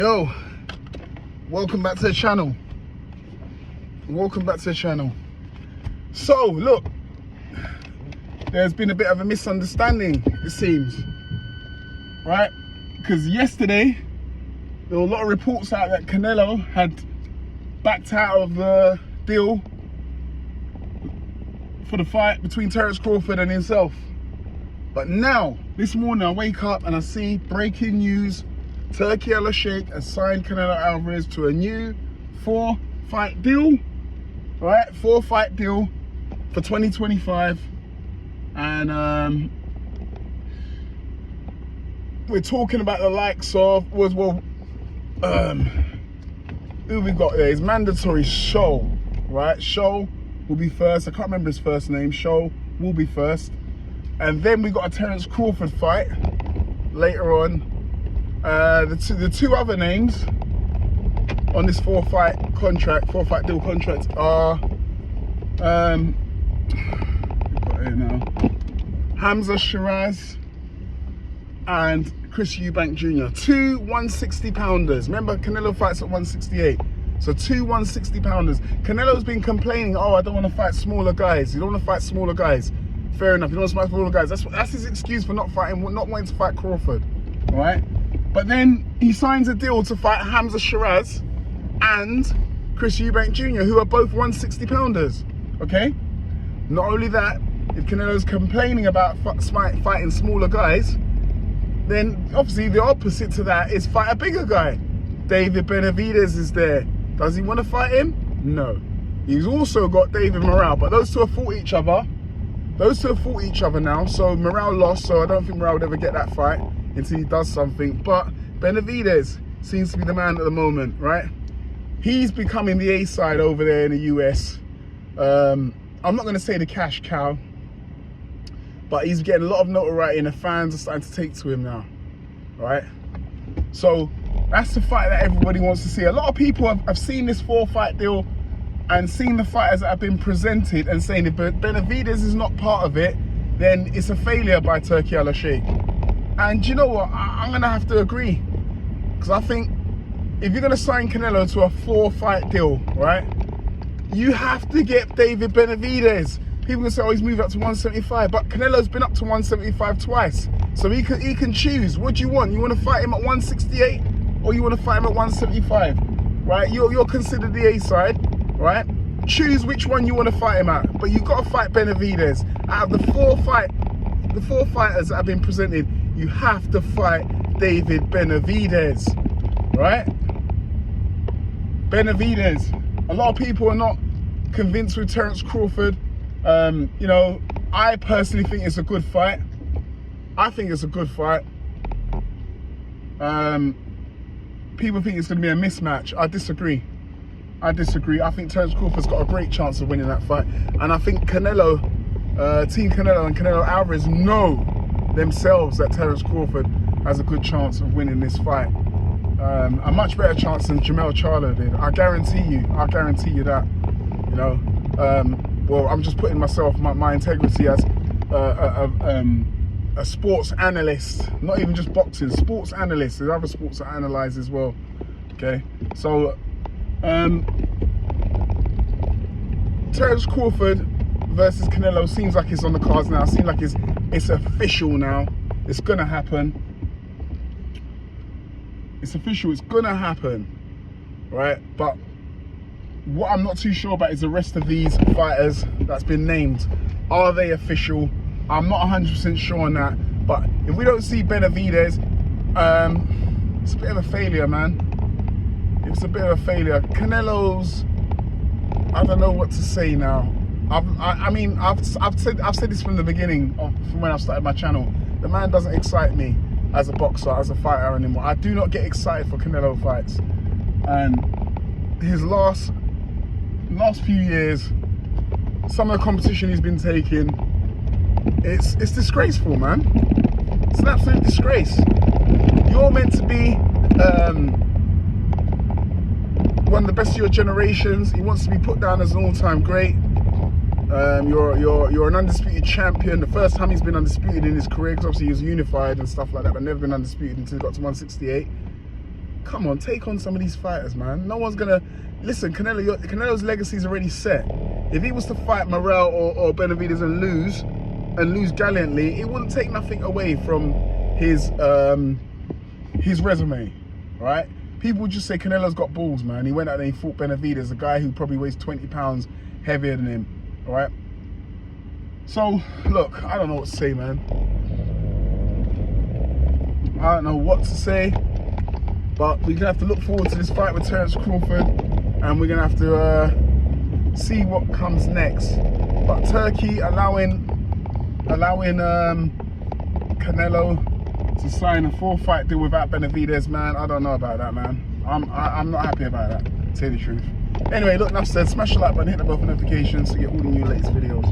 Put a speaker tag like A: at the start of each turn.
A: Yo, welcome back to the channel. So look, there's been a bit of a misunderstanding, it seems, right? Because yesterday there were a lot of reports out that Canelo had backed out of the deal for the fight between Terence Crawford and himself. But now, this morning, I wake up and I see breaking news. Turki Al-Sheikh has signed Canelo Alvarez to a new 4-fight deal, right? 4-fight deal for 2025. And we're talking about the likes of, who we got there? It's mandatory Show, right? Show will be first. I can't remember his first name. Show will be first. And then we got a Terence Crawford fight later on. The two other names on this 4-fight deal contract are Hamza Shiraz and Chris Eubank Jr. Two 160-pounders. Remember, Canelo fights at 168. So two 160-pounders. Canelo's been complaining, oh, I don't want to fight smaller guys. You don't want to fight smaller guys. Fair enough, you don't want to fight smaller guys. That's his excuse for not wanting to fight Crawford, all right? But then he signs a deal to fight Hamza Shiraz and Chris Eubank Jr., who are both 160-pounders, okay? Not only that, if Canelo's complaining about fighting smaller guys, then obviously the opposite to that is fight a bigger guy. David Benavidez is there. Does he want to fight him? No. He's also got David Morrell, but those two have fought each other. Now, so Morrell lost, so I don't think Morrell would ever get that fight until he does something. But Benavidez seems to be the man at the moment, right? He's becoming the A-side over there in the US. I'm not going to say the cash cow, but he's getting a lot of notoriety and the fans are starting to take to him now, right? So that's the fight that everybody wants to see. A lot of people have seen this 4-fight deal and seen the fighters that have been presented and saying if Benavidez is not part of it, then it's a failure by Turki Al-Sheikh. And you know what? I'm going to have to agree. Because I think if you're going to sign Canelo to a 4-fight deal, right, you have to get David Benavidez. People can say, oh, he's moved up to 175. But Canelo's been up to 175 twice. So he can choose. What do you want? You want to fight him at 168? Or you want to fight him at 175? Right? You're considered the A-side, right? Choose which one you want to fight him at. But you've got to fight Benavidez. Out of the four fighters that have been presented, you have to fight David Benavidez, right? Benavidez. A lot of people are not convinced with Terence Crawford. You know, I personally think it's a good fight. People think it's going to be a mismatch. I disagree. I think Terence Crawford's got a great chance of winning that fight. And I think Canelo, Team Canelo and Canelo Alvarez know themselves that Terence Crawford has a good chance of winning this fight. A much better chance than Jermell Charlo did. I guarantee you that. You know, well, I'm just putting my integrity as a sports analyst, not even just boxing, sports analyst. There's other sports that analyze as well. Okay, so Terence Crawford versus Canelo seems like it's on the cards now. Seems like it's official now. It's gonna happen. It's official. It's gonna happen, right? But what I'm not too sure about is the rest of these fighters that's been named. Are they official? I'm not 100% sure on that. But if we don't see Benavidez, it's a bit of a failure, man. It's a bit of a failure. Canelo's, I don't know what to say now. I've said this from the beginning, from when I started my channel. The man doesn't excite me as a boxer, as a fighter anymore. I do not get excited for Canelo fights. And his last few years, some of the competition he's been taking, it's disgraceful, man. It's an absolute disgrace. You're meant to be one of the best of your generations. He wants to be put down as an all-time great. You're an undisputed champion. The first time he's been undisputed in his career, because obviously he was unified and stuff like that, but never been undisputed until he got to 168. come on, take on some of these fighters, man. No one's gonna listen. Canelo's legacy is already set. If he was to fight Morel or Benavidez and lose gallantly, it wouldn't take nothing away from his resume, right? People would just say Canelo's got balls, man. He went out and he fought Benavidez, a guy who probably weighs 20 pounds heavier than him, all right? So, look, I don't know what to say, man. I don't know what to say, but we're gonna have to look forward to this fight with Terence Crawford, and we're gonna have to see what comes next. But Turkey allowing Canelo to sign a 4-fight deal without Benavidez, man, I don't know about that, man. I'm not happy about that, to tell you the truth. Anyway, look, enough said. Smash the like button, hit the bell for notifications to get all the new latest videos.